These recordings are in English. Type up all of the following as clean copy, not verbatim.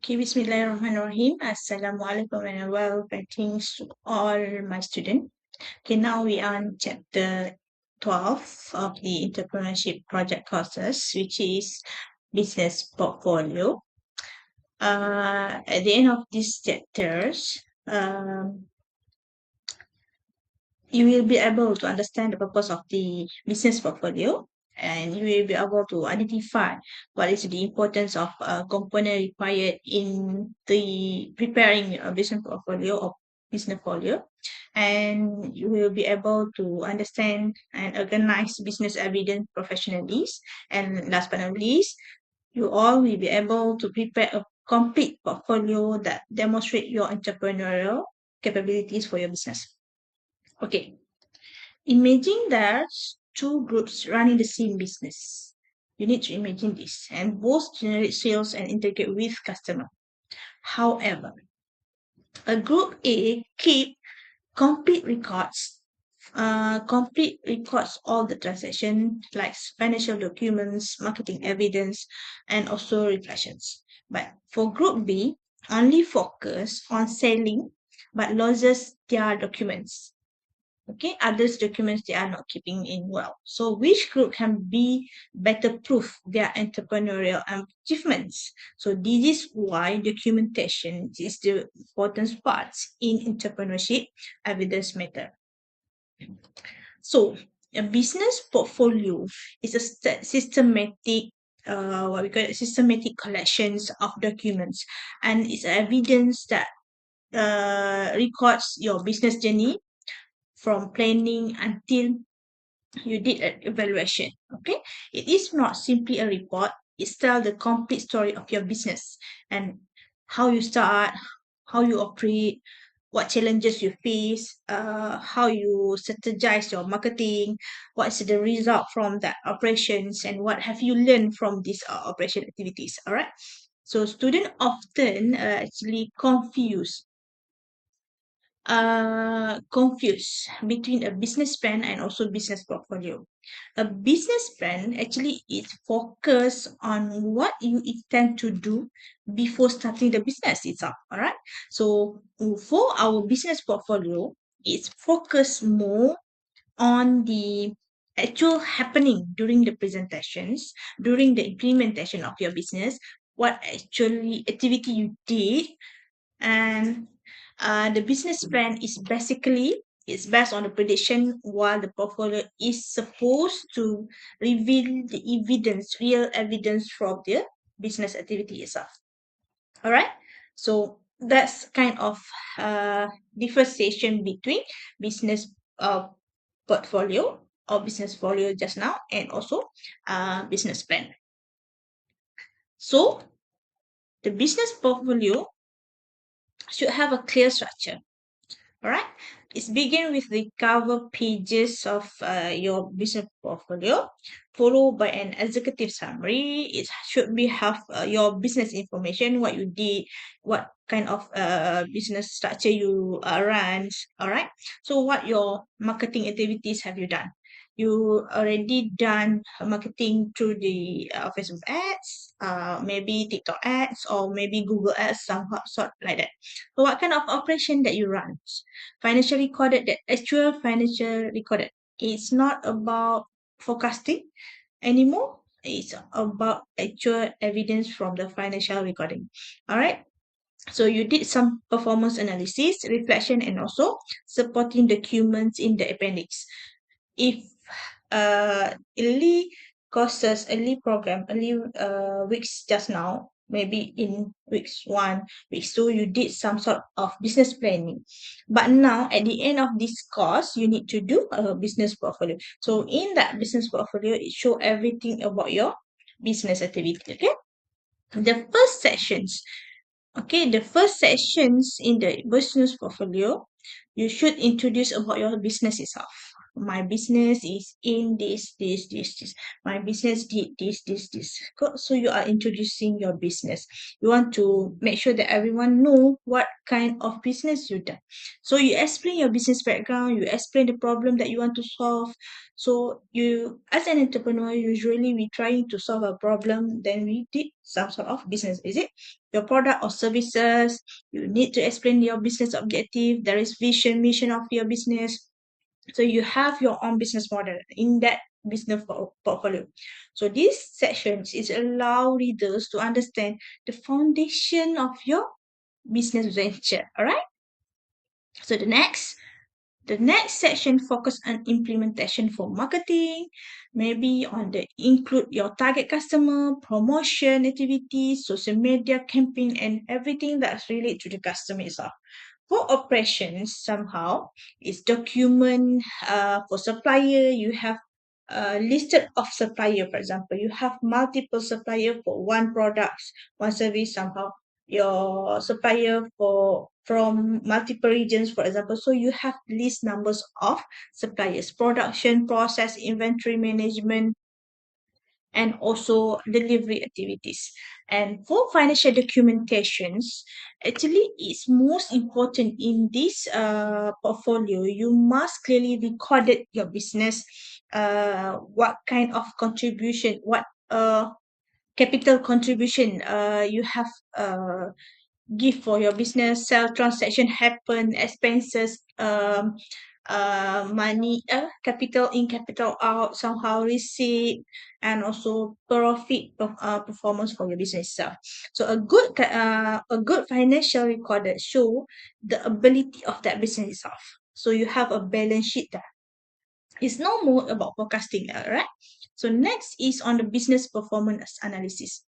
Okay, Bismillahirrahmanirrahim. Assalamualaikum and welcome to all my students. Okay, now we are on chapter 12 of the entrepreneurship project courses, which is business portfolio. At the end of these chapters, you will be able to understand the purpose of the business portfolio, and you will be able to identify what is the importance of a component required in the preparing a business portfolio or business portfolio, and you will be able to understand and organize business evidence professionally, and last but not least, you all will be able to prepare a complete portfolio that demonstrate your entrepreneurial capabilities for your business. Okay, imagine there's two groups running the same business. You need to imagine this, and both generate sales and integrate with customer. However, a group A keep complete records, all the transaction like financial documents, marketing evidence, and also reflections. But for group B, only focus on selling, but loses their documents. Okay, others documents they are not keeping in well. So which group can be better proof their entrepreneurial achievements? So this is why documentation is the important part in entrepreneurship evidence method. So a business portfolio is a systematic what we call it, systematic collections of documents, and it's evidence that records your business journey from planning until you did an evaluation. Okay, it is not simply a report. It's tell the complete story of your business and how you start, how you operate, what challenges you face, how you strategize your marketing, what's the result from that operations, and what have you learned from these operation activities. All right. So students often actually confused between a business plan and also business portfolio. A business plan actually is focused on what you intend to do before starting the business itself. All right. So for our business portfolio, it's focused more on the actual happening during the presentations, during the implementation of your business, what actually activity you did, and the business plan is basically it's based on the prediction, while the portfolio is supposed to reveal the evidence, real evidence from the business activity itself. All right. So that's kind of differentiation between business portfolio or business portfolio just now, and also business plan. So the business portfolio should have a clear structure. All right. It's begin with the cover pages of your business portfolio, followed by an executive summary. It should be have your business information, what you did, what kind of business structure you run. All right. So what your marketing activities have you done? You already done marketing through the Facebook ads, maybe TikTok ads, or maybe Google ads, some sort like that. So what kind of operation that you run? Financial recorded, the actual financial recorded. It's not about forecasting anymore. It's about actual evidence from the financial recording. All right. So you did some performance analysis, reflection, and also supporting documents in the appendix. If early courses, early program, early weeks just now, maybe in weeks 1, weeks 2, you did some sort of business planning. But now at the end of this course, you need to do a business portfolio. So in that business portfolio, it show everything about your business activity. Okay. The first sessions. Okay, the first sessions in the business portfolio, you should introduce about your business itself. my business is in this. My business did this. So you are introducing your business. You want to make sure that everyone know what kind of business you done. So you explain your business background, you explain the problem that you want to solve. So you, as an entrepreneur, usually we trying to solve a problem, then we did some sort of business. Is it your product or services? You need to explain your business objective. There is vision, mission of your business. So you have your own business model in that business portfolio. So these sections is allow readers to understand the foundation of your business venture. All right. So the next section focus on implementation for marketing, maybe on the include your target customer, promotion activities, social media campaign, and everything that's related to the customer itself. For operations, somehow it's document for supplier. You have listed of supplier, for example, you have multiple supplier for one products, one service. Somehow your supplier for from multiple regions, for example, so you have list numbers of suppliers, production process, inventory management, and also delivery activities. And for financial documentations, actually it's most important in this portfolio. You must clearly record it, your business, what kind of contribution, what capital contribution you have give for your business, sell transaction happen, expenses, money, capital in, capital out, somehow receipt, and also profit performance for your business itself. So a good financial recorder show the ability of that business itself. So you have a balance sheet there. It's no more about forecasting, right? So next is on the business performance analysis.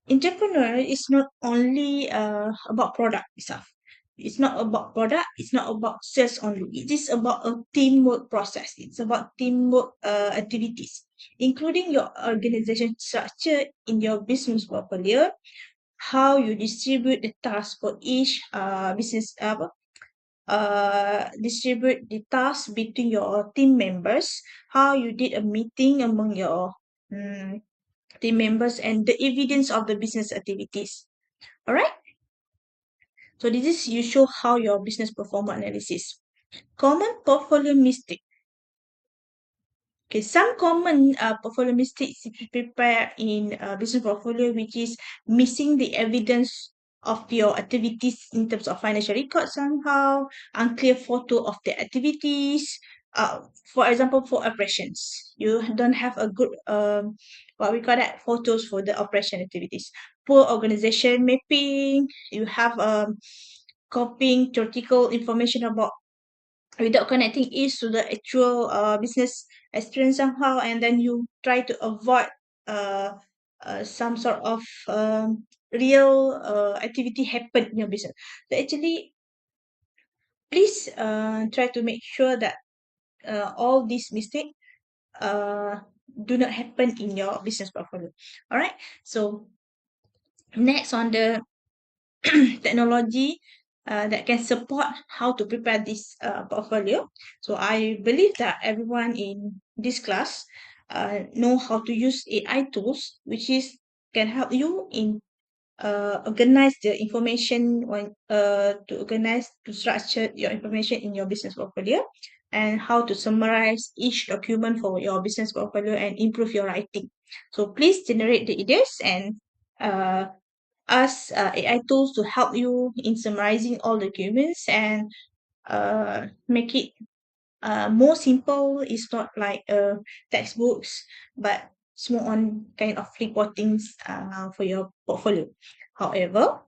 Entrepreneur is not only about product itself. It's not about product. It's not about sales only. It is about a teamwork process. It's about teamwork activities, including your organization structure in your business portfolio, how you distribute the task for each business, distribute the task between your team members, how you did a meeting among your mm, team members, and the evidence of the business activities. All right. So this is you show how your business performance analysis. Common portfolio mistake. Okay, some common portfolio mistakes if you prepare in business portfolio, which is missing the evidence of your activities in terms of financial records somehow, unclear photo of the activities. For example, for operations, you don't have a good what we call that, photos for the operation activities. Poor organization mapping. You have copying theoretical information about without connecting it to the actual business experience somehow, and then you try to avoid uh, some sort of real activity happen in your business. So actually, please try to make sure that all these mistakes uh, do not happen in your business portfolio. All right. So next on the technology that can support how to prepare this portfolio. So I believe that everyone in this class know how to use AI tools, which is can help you in organize the information when to organize to structure your information in your business portfolio, and how to summarize each document for your business portfolio and improve your writing. So please generate the ideas and uh, ask AI tools to help you in summarizing all documents and make it more simple. It's not like textbooks, but it's more on kind of reportings for your portfolio. However,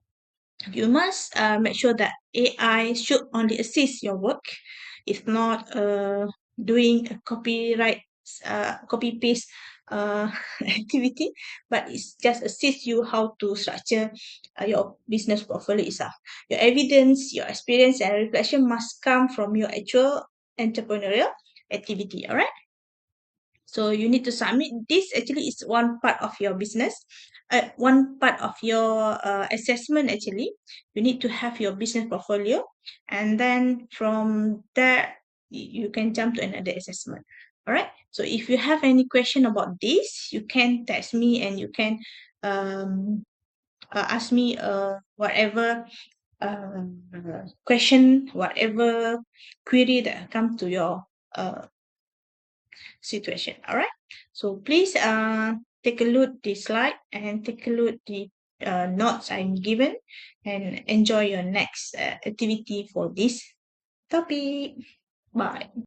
you must make sure that AI should only assist your work. It's not doing a copy paste uh, activity, but it's just assist you how to structure your business portfolio itself. Your evidence, your experience, and reflection must come from your actual entrepreneurial activity. All right. So you need to submit this. Actually, is one part of your business, one part of your assessment. Actually, you need to have your business portfolio, and then from there you can jump to another assessment. All right. So if you have any question about this, you can text me and you can um, ask me whatever question, whatever query that come to your uh, situation. All right. So please take a look the slide and take a look the notes I'm given and enjoy your next activity for this topic. Bye.